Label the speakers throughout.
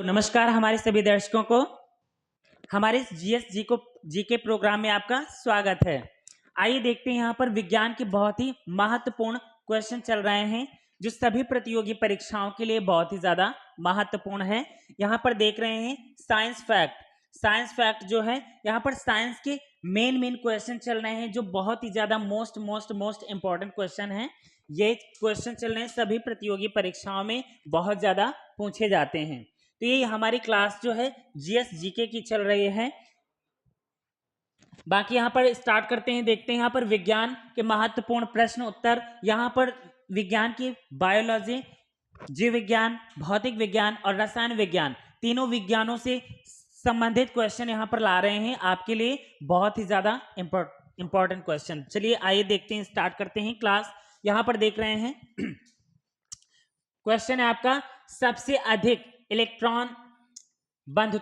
Speaker 1: तो नमस्कार हमारे सभी दर्शकों को हमारे जीके प्रोग्राम में आपका स्वागत है। आइए देखते हैं यहाँ पर विज्ञान के बहुत ही महत्वपूर्ण क्वेश्चन चल रहे हैं जो सभी प्रतियोगी परीक्षाओं के लिए बहुत ही ज्यादा महत्वपूर्ण है। यहाँ पर देख रहे हैं साइंस फैक्ट जो है यहाँ पर साइंस के मेन क्वेश्चन चल रहे हैं जो बहुत ही ज्यादा मोस्ट इंपॉर्टेंट क्वेश्चन है। ये क्वेश्चन चल रहे हैं सभी प्रतियोगी परीक्षाओं में बहुत ज्यादा पूछे जाते हैं। तो ये हमारी क्लास जो है जीके की चल रही है। बाकी यहाँ पर स्टार्ट करते हैं, देखते हैं यहाँ पर विज्ञान के महत्वपूर्ण प्रश्न उत्तर। यहाँ पर विज्ञान की बायोलॉजी, जीव विज्ञान, भौतिक विज्ञान और रसायन विज्ञान तीनों विज्ञानों से संबंधित क्वेश्चन यहाँ पर ला रहे हैं आपके लिए, बहुत ही ज्यादा इंपॉर्टेंट क्वेश्चन। चलिए आइए देखते हैं, स्टार्ट करते हैं क्लास। यहाँ पर देख रहे हैं क्वेश्चन है आपका, सबसे अधिक इलेक्ट्रॉन बंध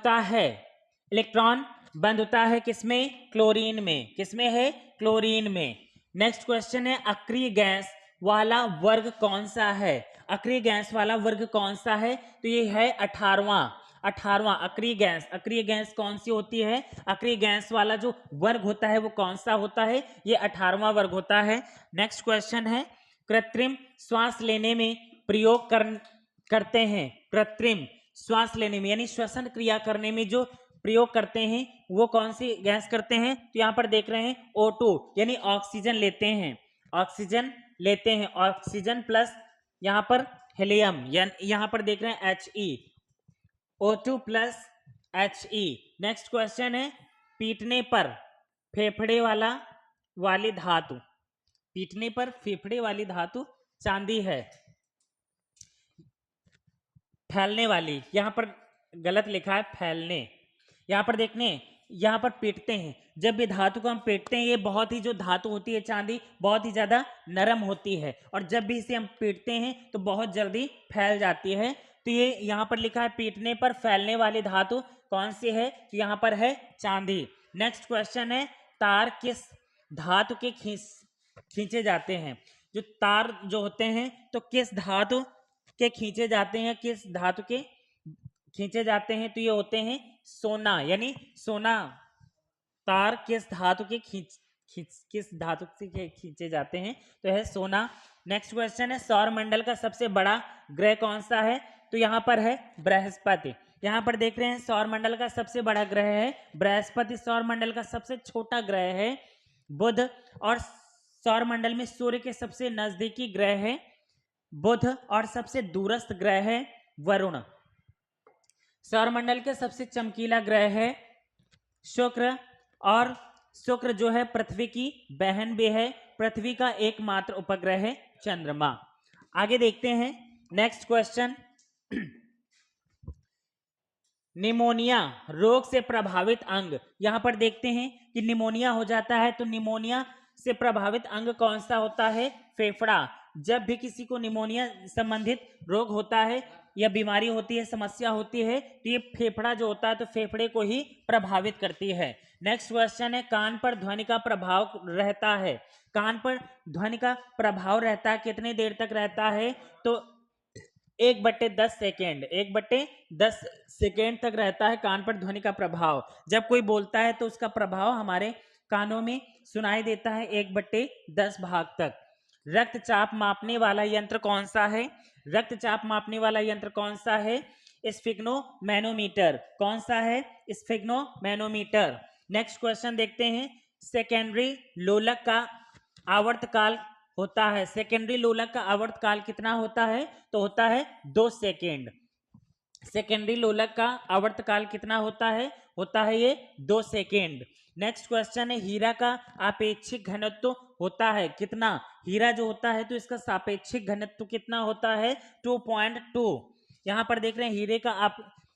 Speaker 1: होता है किसमें? क्लोरीन में। किसमें है? क्लोरीन में। नेक्स्ट क्वेश्चन है, अक्रिय गैस वाला वर्ग कौन सा है? अक्रिय गैस वाला वर्ग कौन सा है? तो ये है 18वां अक्रिय गैस कौन सी होती है? अक्रिय गैस वाला जो वर्ग होता है वो कौन सा होता है? ये 18वां वर्ग होता है। नेक्स्ट क्वेश्चन है, कृत्रिम श्वास लेने में प्रयोग करते हैं, कृत्रिम श्वास लेने में यानी श्वसन क्रिया करने में जो प्रयोग करते हैं वो कौन सी गैस करते हैं? तो यहाँ पर देख रहे हैं O2 यानी ऑक्सीजन लेते हैं, ऑक्सीजन प्लस यहाँ पर हीलियम, यहाँ पर देख रहे हैं He, O2 plus He। Next question है, पीटने पर फेफड़े वाली धातु चांदी है। फैलने वाली, यहाँ पर गलत लिखा है फैलने। यहाँ पर देखने, यहाँ पर पीटते हैं, जब भी धातु को हम पीटते हैं, ये बहुत ही जो धातु होती है चांदी बहुत ही ज्यादा नरम होती है और जब भी इसे हम पीटते हैं तो बहुत जल्दी फैल जाती है। तो ये यहाँ पर लिखा है पीटने पर फैलने वाली धातु कौन सी है? तो यहाँ पर है चांदी। नेक्स्ट क्वेश्चन है, तार किस धातु के खींचे जाते हैं? जो तार जो होते हैं तो किस धातु के खींचे जाते हैं? किस धातु के खींचे जाते हैं? तो ये होते हैं सोना, यानी सोना। तार किस धातु के किस धातु से खींचे जाते हैं? तो है सोना। नेक्स्ट क्वेश्चन है, सौर मंडल का सबसे बड़ा ग्रह कौन सा है? तो यहाँ पर है बृहस्पति। यहाँ पर देख रहे हैं सौर मंडल का सबसे बड़ा ग्रह है बृहस्पति, सौर मंडल का सबसे छोटा ग्रह है बुध, और सौर मंडल में सूर्य के सबसे नजदीकी ग्रह है बुध और सबसे दूरस्थ ग्रह है वरुण। सौरमंडल के सबसे चमकीला ग्रह है शुक्र, और शुक्र जो है पृथ्वी की बहन भी है, पृथ्वी का एकमात्र उपग्रह है चंद्रमा। आगे देखते हैं नेक्स्ट क्वेश्चन, निमोनिया रोग से प्रभावित अंग। यहां पर देखते हैं कि निमोनिया हो जाता है तो निमोनिया से प्रभावित अंग कौन सा होता है? फेफड़ा। जब भी किसी को निमोनिया संबंधित रोग होता है या बीमारी होती है, समस्या होती है, तो ये फेफड़ा जो होता है तो फेफड़े को ही प्रभावित करती है। नेक्स्ट क्वेश्चन है, कान पर ध्वनि का प्रभाव रहता है। कान पर ध्वनि का प्रभाव रहता है, कितने देर तक रहता है? तो 1/10 सेकेंड, 1/10 सेकेंड तक रहता है कान पर ध्वनि का प्रभाव। जब कोई बोलता है तो उसका प्रभाव हमारे कानों में सुनाई देता है 1/10 भाग तक। रक्तचाप मापने वाला यंत्र कौन सा है? रक्तचाप मापने वाला यंत्र कौन सा है? स्फिग्नोमैनोमीटर। कौन सा है? स्फिग्नोमैनोमीटर। नेक्स्ट क्वेश्चन देखते हैं, सेकेंडरी लोलक का आवर्तकाल होता है, सेकेंडरी लोलक का आवर्तकाल कितना होता है? तो होता है 2 सेकेंड। सेकेंडरी लोलक का आवर्तकाल कितना होता है? होता है ये 2 सेकेंड। नेक्स्ट क्वेश्चन है, हीरा का आपेक्षिक घनत्व होता है कितना? हीरा जो होता है तो इसका सापेक्षिक घनत्व कितना होता है? 2.2। यहां पर देख रहे हैं हीरे का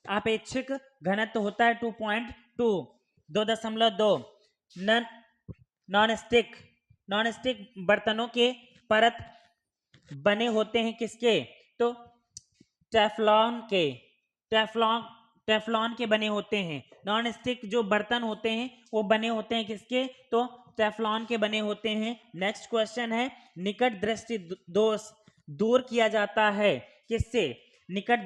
Speaker 1: आपेक्षिक घनत्व होता है 2.2, 2.2। नॉन स्टिक बर्तनों के परत बने होते हैं किसके? तो टेफ्लॉन के बने होते हैं। नॉन स्टिक जो बर्तन होते हैं वो बने होते हैं किसके? तो टेफ्लॉन के बने होते हैं। नेक्स्ट क्वेश्चन है, निकट दृष्टि दोष दूर किया जाता है किससे? निकट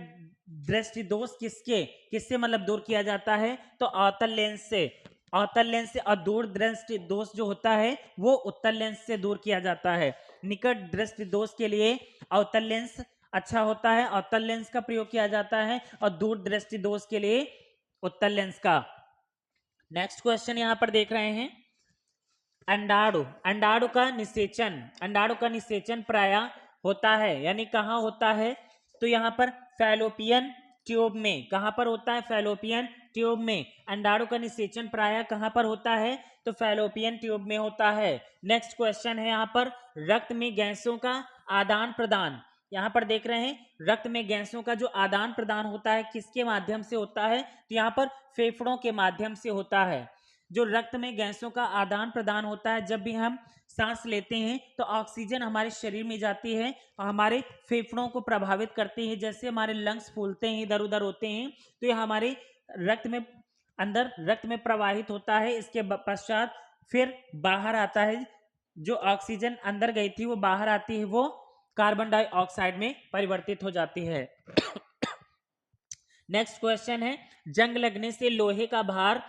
Speaker 1: दृष्टि दोष किसके किससे मतलब दूर किया जाता है, तो अवतल लेंस से, अवतल लेंस से। और दूर दृष्टि दोष जो होता है वो उत्तल लेंस से दूर किया जाता है। निकट दृष्टि दोष के लिए अवतल लेंस अच्छा होता है, अवतल लेंस का प्रयोग किया जाता है, और दूर दृष्टि दोष के लिए उत्तल लेंस का। नेक्स्ट क्वेश्चन यहां पर देख रहे हैं, अंडाणु, अंडाणु का निषेचन, अंडाणु का निषेचन प्रायः होता है, यानी कहाँ होता है, तो यहाँ पर फैलोपियन ट्यूब में। कहाँ पर होता है, फैलोपियन ट्यूब में। अंडाणु का निषेचन प्रायः कहाँ पर होता है, तो फैलोपियन ट्यूब में होता है। नेक्स्ट क्वेश्चन है यहाँ पर, रक्त में गैसों का आदान प्रदान। यहाँ पर देख रहे हैं रक्त में गैसों का जो आदान प्रदान होता है किसके माध्यम से होता है, तो यहाँ पर फेफड़ों के माध्यम से होता है। जो रक्त में गैसों का आदान प्रदान होता है, जब भी हम सांस लेते हैं तो ऑक्सीजन हमारे शरीर में जाती है और हमारे फेफड़ों को प्रभावित करती है। जैसे हमारे लंग्स फूलते हैं, इधर उधर होते हैं, तो ये हमारे रक्त में, अंदर रक्त में प्रवाहित होता है। इसके पश्चात फिर बाहर आता है, जो ऑक्सीजन अंदर गई थी वो बाहर आती है, वो कार्बन डाइऑक्साइड में परिवर्तित हो जाती है। नेक्स्ट क्वेश्चन है, जंग लगने से लोहे का भार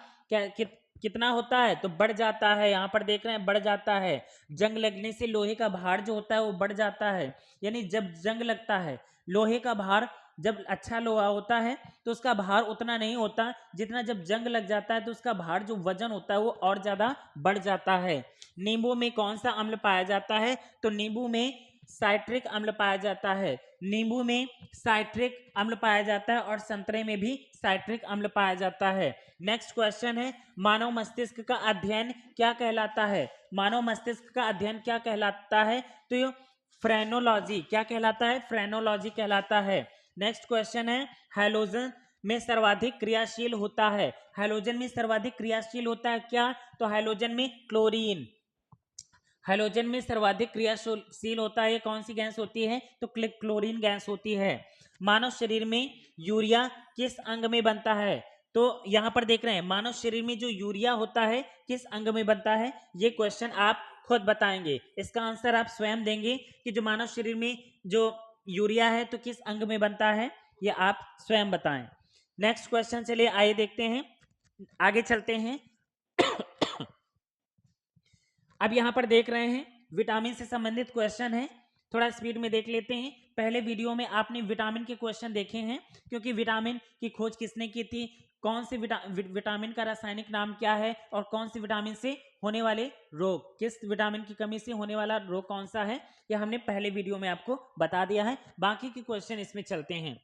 Speaker 1: कितना होता है, तो बढ़ जाता है। यहाँ पर देख रहे हैं बढ़ जाता है। जंग लगने से लोहे का भार जो होता है वो बढ़ जाता है, यानी जब जंग लगता है लोहे का भार, जब अच्छा लोहा होता है तो उसका भार उतना नहीं होता जितना जब जंग लग जाता है तो उसका भार जो वजन होता है वो और ज्यादा बढ़ जाता है। नींबू में कौन सा अम्ल पाया जाता है, तो नींबू में साइट्रिक अम्ल पाया जाता है। नींबू में साइट्रिक अम्ल पाया जाता है और संतरे में भी साइट्रिक अम्ल पाया जाता है। नेक्स्ट क्वेश्चन है, मानव मस्तिष्क का अध्ययन क्या कहलाता है, मानव मस्तिष्क का अध्ययन क्या कहलाता है, तो ये फ्रेनोलॉजी क्या कहलाता है, फ्रेनोलॉजी कहलाता है। नेक्स्ट क्वेश्चन है, हैलोजन में सर्वाधिक क्रियाशील होता है, हैलोजन में सर्वाधिक क्रियाशील होता है क्या, तो हैलोजन में क्लोरीन, हैलोजन में सर्वाधिक क्रियाशील होता है, कौन सी गैस होती है, तो क्लोरीन गैस होती है। मानव शरीर में यूरिया किस अंग में बनता है, तो यहां पर देख रहे हैं मानव शरीर में जो यूरिया होता है किस अंग में बनता है, ये क्वेश्चन आप खुद बताएंगे। इसका आंसर आप स्वयं देंगे कि जो मानव शरीर में जो यूरिया है तो किस अंग में बनता है, ये आप स्वयं बताएं। नेक्स्ट क्वेश्चन चलिए आइए देखते हैं, आगे चलते हैं। अब यहां पर देख रहे हैं विटामिन से संबंधित क्वेश्चन है, थोड़ा स्पीड में देख लेते हैं। पहले वीडियो में आपने विटामिन के क्वेश्चन देखे हैं, क्योंकि विटामिन की खोज किसने की थी, कौन से विटामिन का रासायनिक नाम क्या है, और कौन से विटामिन से होने वाले रोग, किस विटामिन की कमी से होने वाला रोग कौन सा है, यह हमने पहले वीडियो में आपको बता दिया है। बाकी के क्वेश्चन इसमें चलते हैं।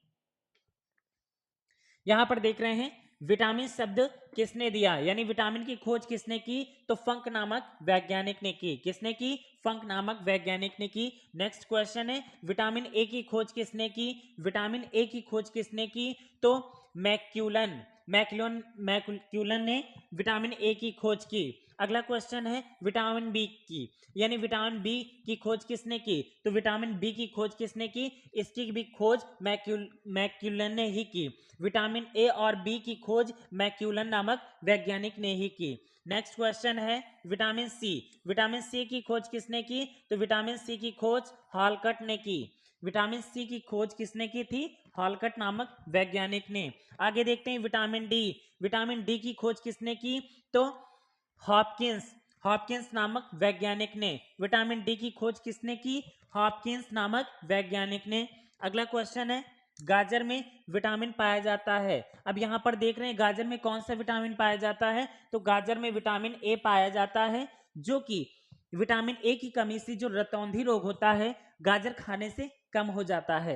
Speaker 1: यहां पर देख रहे हैं विटामिन शब्द किसने दिया, यानी विटामिन की खोज किसने की, तो फंक नामक वैज्ञानिक ने की। किसने की, फंक नामक वैज्ञानिक ने की। नेक्स्ट क्वेश्चन है, विटामिन ए की खोज किसने की, विटामिन ए की खोज किसने की, तो मैक्यूलन, मैक्यूलन ने विटामिन ए की खोज की। अगला क्वेश्चन है विटामिन बी की, यानी विटामिन बी की खोज किसने की, तो विटामिन बी की खोज किसने की, इसकी भी खोज मैक्यूलन ने ही की। विटामिन ए और बी की खोज मैक्यूलन नामक वैज्ञानिक ने ही की। नेक्स्ट क्वेश्चन है विटामिन सी, विटामिन सी की खोज किसने की, तो विटामिन सी की खोज हॉलकट ने की। विटामिन सी की खोज किसने की थी, हॉलकट नामक वैज्ञानिक ने। आगे देखते हैं विटामिन डी, विटामिन डी की खोज किसने की, तो हॉपकिंस, हॉपकिंस नामक वैज्ञानिक ने। विटामिन डी की खोज किसने की, हॉपकिंस नामक वैज्ञानिक ने। अगला क्वेश्चन है, गाजर में विटामिन पाया जाता है। अब यहां पर देख रहे हैं गाजर में कौन सा विटामिन पाया जाता है, तो गाजर में विटामिन ए पाया जाता है, जो कि विटामिन ए की कमी से जो रतौंधी रोग होता है गाजर खाने से कम हो जाता है,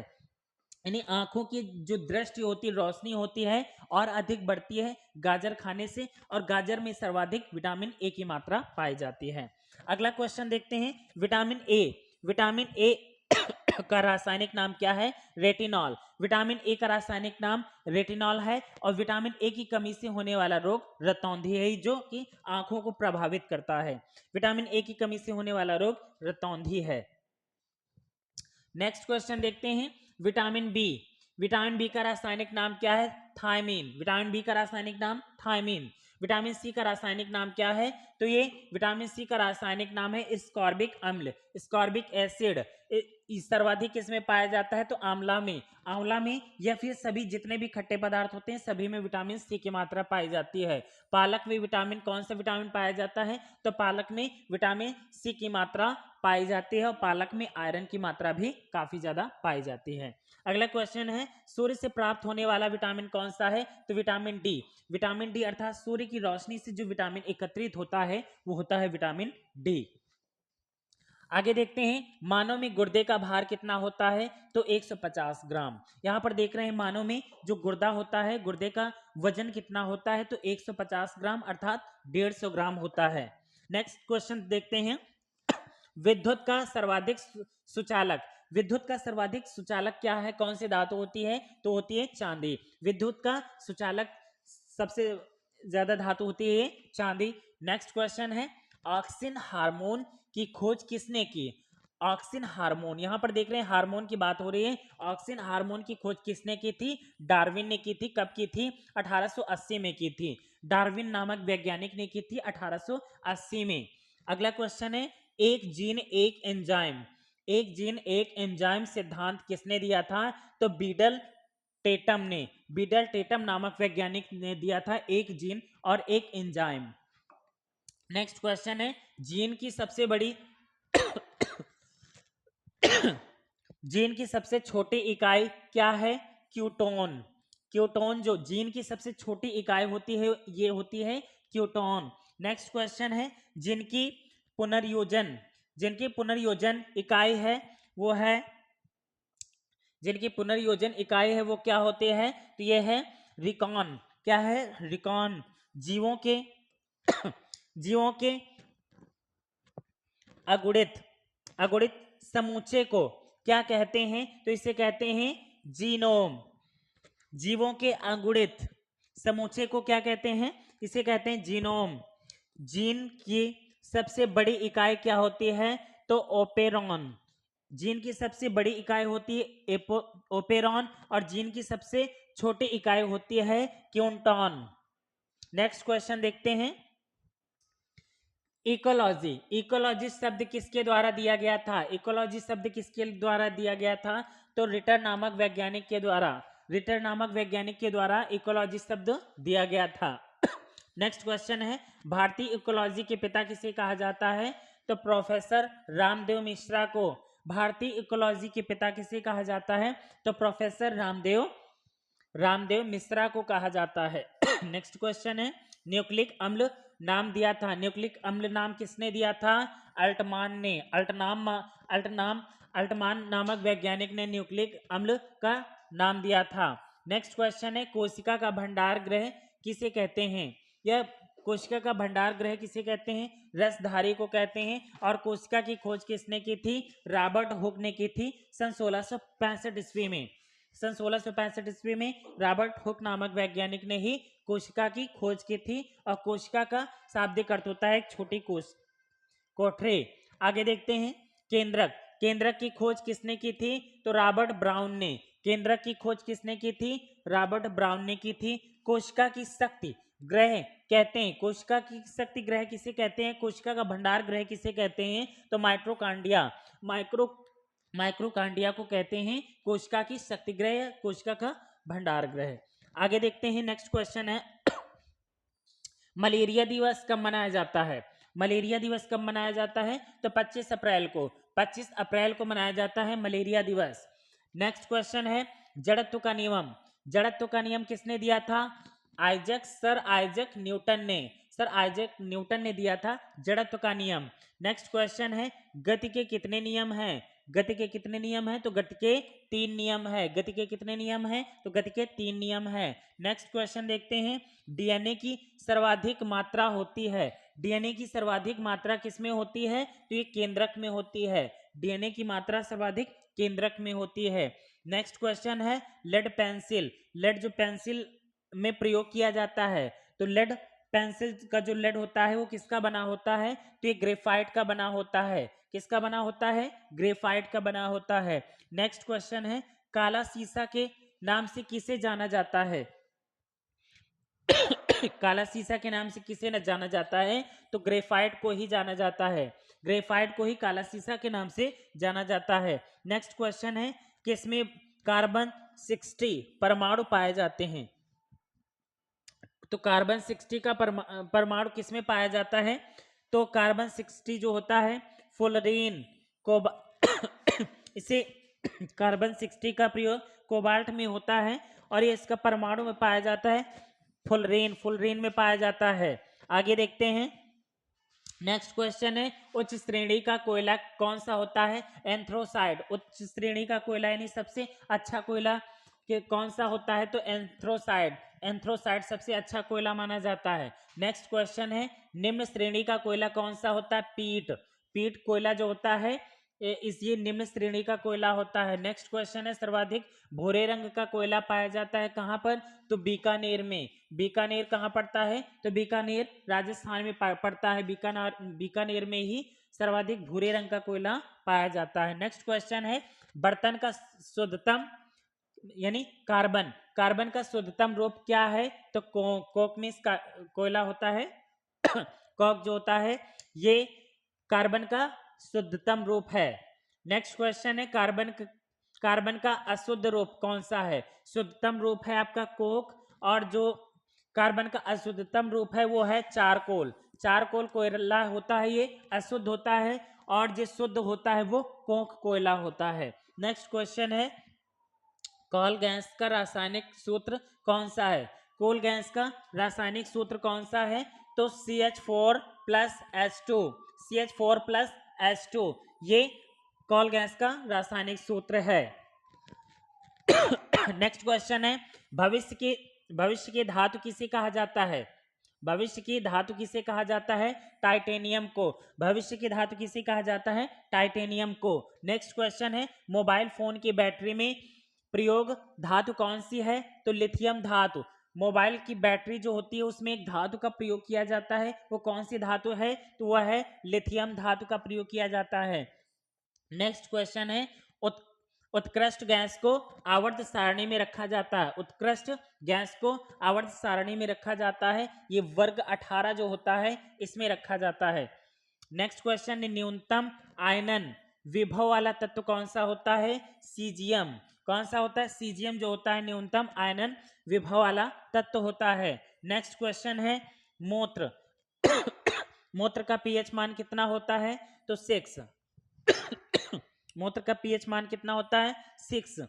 Speaker 1: यानी आंखों की जो दृष्टि होती है, रोशनी होती है और अधिक बढ़ती है गाजर खाने से, और गाजर में सर्वाधिक विटामिन ए की मात्रा पाई जाती है। अगला क्वेश्चन देखते हैं, विटामिन ए, विटामिन ए का रासायनिक नाम क्या है, रेटिनॉल। विटामिन ए का रासायनिक नाम रेटिनॉल है, और विटामिन ए की कमी से होने वाला रोग रतौंधी है, जो कि आंखों को प्रभावित करता है। विटामिन ए की कमी से होने वाला रोग रतौंधी है। नेक्स्ट क्वेश्चन देखते हैं, विटामिन बी, विटामिन बी का रासायनिक नाम क्या है, थायमीन। विटामिन बी का रासायनिक नाम थायमीन। विटामिन सी का रासायनिक नाम क्या है, तो ये विटामिन सी का रासायनिक नाम है स्कॉर्बिक अम्ल, स्कॉर्बिक एसिड। सर्वाधिक किसमें पाया जाता है? तो आंवला में। आंवला में या फिर सभी जितने भी खट्टे पदार्थ होते हैं सभी में विटामिन सी की मात्रा पाई जाती है। पालक में विटामिन, कौन सा विटामिन पाया जाता है? तो पालक में विटामिन सी की मात्रा पाई जाती है और पालक में आयरन की मात्रा भी काफी ज्यादा पाई जाती है। अगला क्वेश्चन है, सूर्य से प्राप्त होने वाला विटामिन कौन सा है? तो विटामिन डी। विटामिन डी अर्थात सूर्य की रोशनी से जो विटामिन एकत्रित होता है वो होता है विटामिन डी। आगे देखते हैं, मानव में गुर्दे का भार कितना होता है? तो 150 ग्राम। यहां पर देख रहे हैं मानव में जो गुर्दा होता है, गुर्दे का वजन कितना होता है? तो 150 ग्राम अर्थात 150 ग्राम होता है। नेक्स्ट क्वेश्चन देखते हैं, विद्युत का सर्वाधिक सुचालक। विद्युत का सर्वाधिक सुचालक क्या है? कौन सी धातु होती है? तो होती है चांदी। विद्युत का सुचालक सबसे ज्यादा धातु होती है चांदी। नेक्स्ट क्वेश्चन है, ऑक्सिन हार्मोन की खोज किसने की? ऑक्सिन हार्मोन, यहां पर देख रहे हैं हार्मोन की बात हो रही है। ऑक्सिन हार्मोन की खोज किसने की थी? डार्विन ने की थी। कब की थी? 1880 में की थी। डार्विन नामक वैज्ञानिक ने की थी 1880 में। अगला क्वेश्चन है, एक जीन एक एंजाइम। एक जीन एक एंजाइम सिद्धांत किसने दिया था? तो बीडल टेटम ने। बीडल टेटम नामक वैज्ञानिक ने दिया था एक जीन और एक एंजाइम। नेक्स्ट क्वेश्चन है, जीन की सबसे बड़ी जीन की सबसे छोटी इकाई क्या है? क्यूटोन। क्यूटोन जो जीन की सबसे छोटी इकाई होती है ये होती है क्यूटोन। नेक्स्ट क्वेश्चन है, जिनकी पुनर्योजन इकाई है वो है, जिनकी पुनर्योजन इकाई है वो क्या होते हैं? तो ये है रिकॉन। क्या है? रिकॉन। जीवों के जीवों के अगुणित समूचे को क्या कहते हैं? तो इसे कहते हैं जीनोम। जीवों के अगुणित समूचे को क्या कहते हैं? इसे कहते हैं जीनोम। जीन की सबसे बड़ी इकाई क्या होती है? तो ओपेरॉन। जीन की सबसे बड़ी इकाई होती है ओपेरॉन और जीन की सबसे छोटी इकाई होती है क्यूंटॉन। नेक्स्ट क्वेश्चन देखते हैं, इकोलॉजी। इकोलॉजी शब्द किसके द्वारा दिया गया था? इकोलॉजी शब्द किसके द्वारा दिया गया था? तो रिटर नामक वैज्ञानिक के द्वारा। रिटर नामक वैज्ञानिक के द्वारा इकोलॉजी शब्द दिया गया था। नेक्स्ट क्वेश्चन है, भारतीय इकोलॉजी के पिता किसे कहा जाता है? तो प्रोफेसर रामदेव मिश्रा को भारतीय इकोलॉजी के पिता किसे कहा जाता है? तो प्रोफेसर रामदेव मिश्रा को कहा जाता है। नेक्स्ट क्वेश्चन है, न्यूक्लिक अम्ल नाम दिया था। न्यूक्लिक अम्ल नाम किसने दिया था? अल्टमान ने। अल्टमान नामक वैज्ञानिक ने न्यूक्लिक अम्ल का नाम दिया था। नेक्स्ट क्वेश्चन है, कोशिका का भंडार गृह किसे कहते हैं? यह कोशिका का भंडार गृह किसे कहते हैं? रसधारी को कहते हैं। और कोशिका की खोज किसने की थी? रॉबर्ट हुक ने की थी सन 1665 ईस्वी में। सन 1665 ईस्वी में रॉबर्ट हुक नामक वैज्ञानिक ने ही कोशिका की खोज की थी। और कोशिका का शाब्दिक अर्थ होता है एक छोटी कोठरी। आगे देखते हैं, केंद्रक। केंद्रक की खोज किसने की थी? तो रॉबर्ट ब्राउन ने। केंद्रक की खोज किसने की थी? रॉबर्ट ब्राउन ने की थी। कोशिका की शक्ति ग्रह कहते हैं, कोशिका की शक्ति ग्रह किसे कहते हैं? कोशिका का भंडार ग्रह किसे कहते हैं? तो माइक्रोकांडिया को कहते हैं कोशिका की शक्ति ग्रह, कोशिका का भंडार ग्रह। आगे देखते हैं, नेक्स्ट क्वेश्चन है, मलेरिया दिवस कब मनाया जाता है? मलेरिया दिवस कब मनाया जाता है? तो 25 अप्रैल को। 25 अप्रैल को मनाया जाता है मलेरिया दिवस। नेक्स्ट क्वेश्चन है, जड़त्व का नियम। जड़त्व का नियम किसने दिया था? सर आइजक न्यूटन ने। सर आइजक न्यूटन ने दिया था जड़त्व का नियम। नेक्स्ट क्वेश्चन है, गति के कितने नियम हैं? गति के कितने नियम हैं? तो गति के 3 नियम है। गति के कितने नियम हैं? तो गति के 3 नियम है। नेक्स्ट क्वेश्चन देखते हैं, डीएनए की सर्वाधिक मात्रा होती है। डीएनए की सर्वाधिक मात्रा किसमें होती है? तो ये केंद्रक में होती है। डीएनए की मात्रा सर्वाधिक केंद्रक में होती है। नेक्स्ट क्वेश्चन है, लेड पेंसिल। लेड जो पेंसिल में प्रयोग किया जाता है, तो लेड पेंसिल का जो लेड होता है वो किसका बना होता है? तो ये ग्रेफाइट का बना होता है। किसका बना होता है? ग्रेफाइट का बना होता है। नेक्स्ट क्वेश्चन है, काला सीसा के नाम से किसे जाना जाता है? काला सीसा के नाम से किसे न जाना जाता है? तो ग्रेफाइट को ही जाना जाता है। ग्रेफाइट को ही काला सीसा के नाम से जाना जाता है। नेक्स्ट क्वेश्चन है, किसमें कार्बन 60 परमाणु पाए जाते हैं? तो कार्बन 60 का परमाणु किसमें पाया जाता है? तो कार्बन 60 जो होता है फ्लोरीन को इसे कार्बन 60 का प्रयोग कोबाल्ट में होता है और ये इसका परमाणु में पाया जाता है फ्लोरीन में पाया जाता है। आगे देखते हैं। नेक्स्ट क्वेश्चन है, उच्च श्रेणी का कोयला कौन सा होता है? एंथ्रोसाइड। उच्च श्रेणी का कोयला यानी सबसे अच्छा कोयला कौन सा होता है? तो एंथ्रोसाइड। एंथ्रोसाइड सबसे अच्छा कोयला माना जाता है। नेक्स्ट क्वेश्चन है, निम्न श्रेणी का कोयला कौन सा होता है? पीट। पीट कोयला जो होता है ये निम्न श्रेणी का कोयला होता है। नेक्स्ट क्वेश्चन है, सर्वाधिक भूरे रंग का कोयला पाया जाता है कहाँ पर? तो बीकानेर में। बीकानेर कहाँ पड़ता है? तो बीकानेर राजस्थान में पड़ता है। बीकानेर में ही सर्वाधिक भूरे रंग का कोयला पाया जाता है। नेक्स्ट क्वेश्चन है, बर्तन का शुद्धतम यानी कार्बन, कार्बन का शुद्धतम रूप क्या है? तो कोक में कोयला होता है कोक जो होता है ये कार्बन का शुद्धतम रूप है। नेक्स्ट क्वेश्चन है, कार्बन का अशुद्ध रूप कौन सा है? शुद्धतम रूप है आपका कोक और जो कार्बन का अशुद्धतम रूप है वो है चारकोल। चारकोल कोयला होता है ये अशुद्ध होता है और जो शुद्ध होता है वो कोक कोयला होता है। नेक्स्ट क्वेश्चन है, कोल गैस का रासायनिक सूत्र कौन सा है? कोल गैस का रासायनिक सूत्र कौन सा है? तो CH4+H2। CH4+H2 ये कोल गैस का रासायनिक सूत्र है। नेक्स्ट क्वेश्चन है, भविष्य की धातु किसे कहा जाता है? भविष्य की धातु किसे कहा जाता है? टाइटेनियम को। भविष्य की धातु किसे कहा जाता है? टाइटेनियम को। नेक्स्ट क्वेश्चन है, मोबाइल फोन की बैटरी में प्रयोग धातु कौन सी है? तो लिथियम धातु। मोबाइल की बैटरी जो होती है उसमें एक धातु का प्रयोग किया जाता है, वो कौन सी धातु है? तो वह है लिथियम धातु का प्रयोग किया जाता है। नेक्स्ट क्वेश्चन है, उत्कृष्ट गैस को आवर्त सारणी में रखा जाता है। उत्कृष्ट गैस को आवर्त सारणी में रखा जाता है, ये वर्ग 18 जो होता है इसमें रखा जाता है। नेक्स्ट क्वेश्चन, न्यूनतम आयनन विभव वाला तत्व कौन सा होता है? सीजियम। कौन सा होता है? सीजियम जो होता है न्यूनतम आयनन विभव वाला तत्व होता है। नेक्स्ट क्वेश्चन है, मूत्र मूत्र का पीएच मान कितना होता है? तो 6। मूत्र का पीएच मान कितना होता है? 6।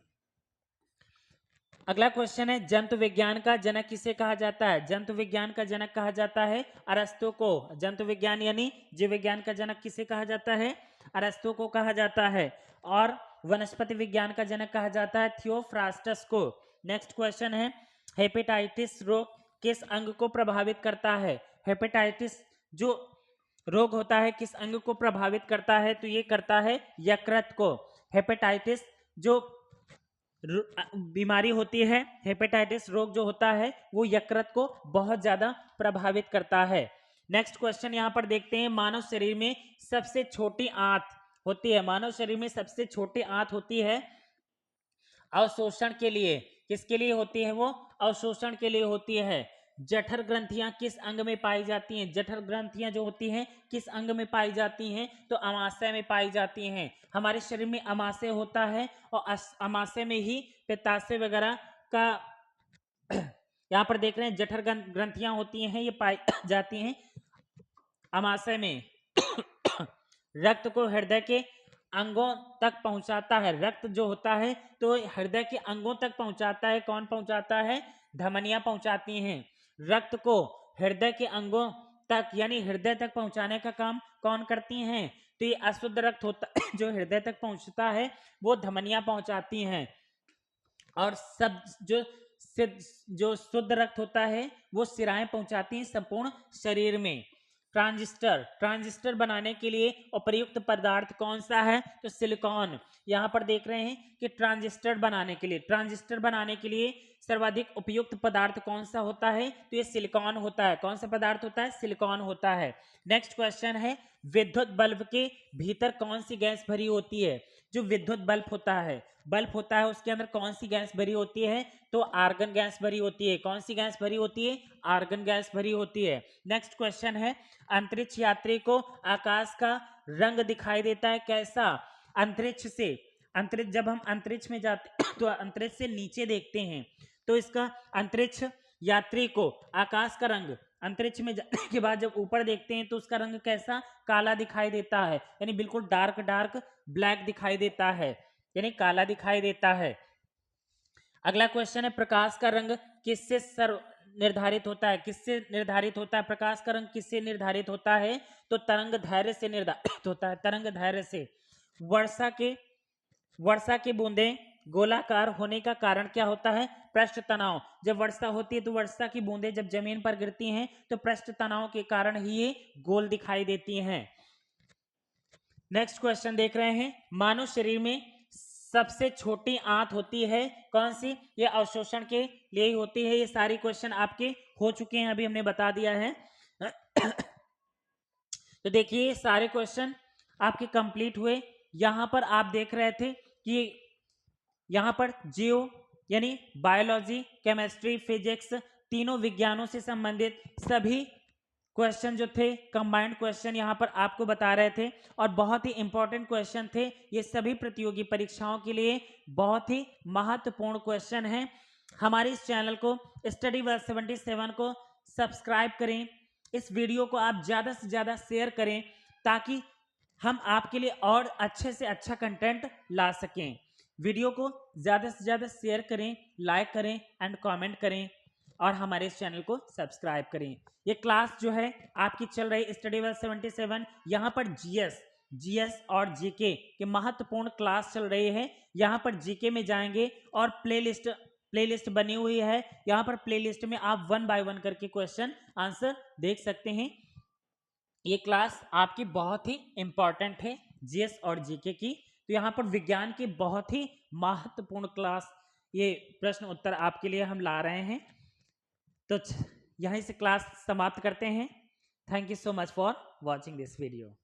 Speaker 1: अगला क्वेश्चन है, जंतु विज्ञान का जनक किसे कहा जाता है? जंतु विज्ञान का जनक कहा जाता है अरस्तु को। जंतु विज्ञान यानी जीव विज्ञान का जनक किसे कहा जाता है? अरस्तु को कहा जाता है। और वनस्पति विज्ञान का जनक कहा जाता है थियोफ्रास्टस को। नेक्स्ट क्वेश्चन है, हेपेटाइटिस रोग किस अंग को प्रभावित करता है? हेपेटाइटिस जो रोग होता है किस अंग को प्रभावित करता है? तो ये करता है यकृत को। हेपेटाइटिस जो बीमारी होती है, हेपेटाइटिस रोग जो होता है वो यकृत को बहुत ज्यादा प्रभावित करता है। नेक्स्ट क्वेश्चन यहाँ पर देखते हैं, मानव शरीर में सबसे छोटी आंत होती है। मानव शरीर में सबसे छोटी आंत होती है अवशोषण के लिए। किसके लिए होती है वो? अवशोषण के लिए होती है। जठर ग्रंथियां किस अंग में पाई जाती हैं? जठर ग्रंथियां जो होती हैं किस अंग में पाई जाती हैं? तो अमाशय में पाई जाती हैं। हमारे शरीर में अमाशय होता है और अमाशय में ही पित्ताशय वगैरह का यहाँ पर देख रहे हैं जठर ग्रंथियां होती हैं, ये पाई जाती हैं अमाशय में। रक्त को हृदय के अंगों तक पहुंचाता है। रक्त जो होता है तो हृदय के अंगों तक पहुंचाता है। कौन पहुंचाता है? धमनियां पहुंचाती हैं। रक्त को हृदय के अंगों तक यानी हृदय तक पहुंचाने का काम कौन करती हैं? तो ये अशुद्ध रक्त होता है जो हृदय तक पहुंचता है वो धमनियां पहुंचाती हैं। और सब जो शुद्ध रक्त होता है वो सिराएं पहुंचाती हैं संपूर्ण शरीर में। ट्रांजिस्टर बनाने के लिए उपयुक्त पदार्थ कौन सा है? तो सिलिकॉन। यहाँ पर देख रहे हैं कि ट्रांजिस्टर बनाने के लिए सर्वाधिक उपयुक्त पदार्थ कौन सा होता है? तो ये सिलिकॉन होता है। कौन सा पदार्थ होता है? सिलिकॉन होता है। नेक्स्ट क्वेश्चन है, विद्युत बल्ब के भीतर कौन सी गैस भरी होती है? जो विद्युत बल्ब होता है उसके अंदर कौन सी गैस भरी होती है? तो आर्गन गैस भरी होती है। कौन सी गैस भरी होती है? आर्गन गैस भरी होती है। नेक्स्ट क्वेश्चन है, अंतरिक्ष यात्री को आकाश का रंग दिखाई देता है कैसा? अंतरिक्ष जब हम अंतरिक्ष में जाते तो अंतरिक्ष से नीचे देखते हैं तो इसका अंतरिक्ष यात्री को आकाश का रंग अंतरिक्ष में जाने के बाद जब ऊपर देखते हैं तो उसका रंग कैसा? काला दिखाई देता है, यानी बिल्कुल डार्क ब्लैक दिखाई देता है, यानी काला दिखाई देता है। अगला क्वेश्चन है, प्रकाश का रंग किससे निर्धारित होता है? किससे निर्धारित होता है? प्रकाश का रंग किससे निर्धारित होता है? तो तरंग दैर्घ्य से निर्धारित होता है, तरंग दैर्घ्य से। वर्षा के बूंदें गोलाकार होने का कारण क्या होता है? पृष्ठ तनाव। जब वर्षा होती है तो वर्षा की बूंदें जब जमीन पर गिरती हैं तो पृष्ठ तनाव के कारण ही ये गोल दिखाई देती हैं। नेक्स्ट क्वेश्चन देख रहे हैं, मानव शरीर में सबसे छोटी आंत होती है कौन सी? ये अवशोषण के लिए ही होती है। ये सारी क्वेश्चन आपके हो चुके हैं, अभी हमने बता दिया है। तो देखिए सारे क्वेश्चन आपके कंप्लीट हुए। यहां पर आप देख रहे थे कि यहां पर जियो यानी बायोलॉजी, केमिस्ट्री, फिजिक्स तीनों विज्ञानों से संबंधित सभी क्वेश्चन जो थे कंबाइंड क्वेश्चन यहाँ पर आपको बता रहे थे और बहुत ही इंपॉर्टेंट क्वेश्चन थे। ये सभी प्रतियोगी परीक्षाओं के लिए बहुत ही महत्वपूर्ण क्वेश्चन हैं। हमारे इस चैनल को स्टडी वर्ल्ड 77 को सब्सक्राइब करें। इस वीडियो को आप ज़्यादा से ज़्यादा शेयर करें ताकि हम आपके लिए और अच्छे से अच्छा कंटेंट ला सकें। वीडियो को ज़्यादा से ज़्यादा शेयर करें, लाइक करें एंड कमेंट करें और हमारे इस चैनल को सब्सक्राइब करें। ये क्लास जो है आपकी चल रही स्टडी वर्ल्ड 77, यहाँ पर जीएस और जीके के महत्वपूर्ण क्लास चल रही है। यहाँ पर जीके में जाएंगे और प्लेलिस्ट बनी हुई है। यहाँ पर प्लेलिस्ट में आप 1 बाय 1 करके क्वेश्चन आंसर देख सकते हैं। ये क्लास आपकी बहुत ही इंपॉर्टेंट है जीएस और जीके की। तो यहाँ पर विज्ञान की बहुत ही महत्वपूर्ण क्लास, ये प्रश्न उत्तर आपके लिए हम ला रहे हैं। तो यहीं से क्लास समाप्त करते हैं। Thank you so much for watching this video.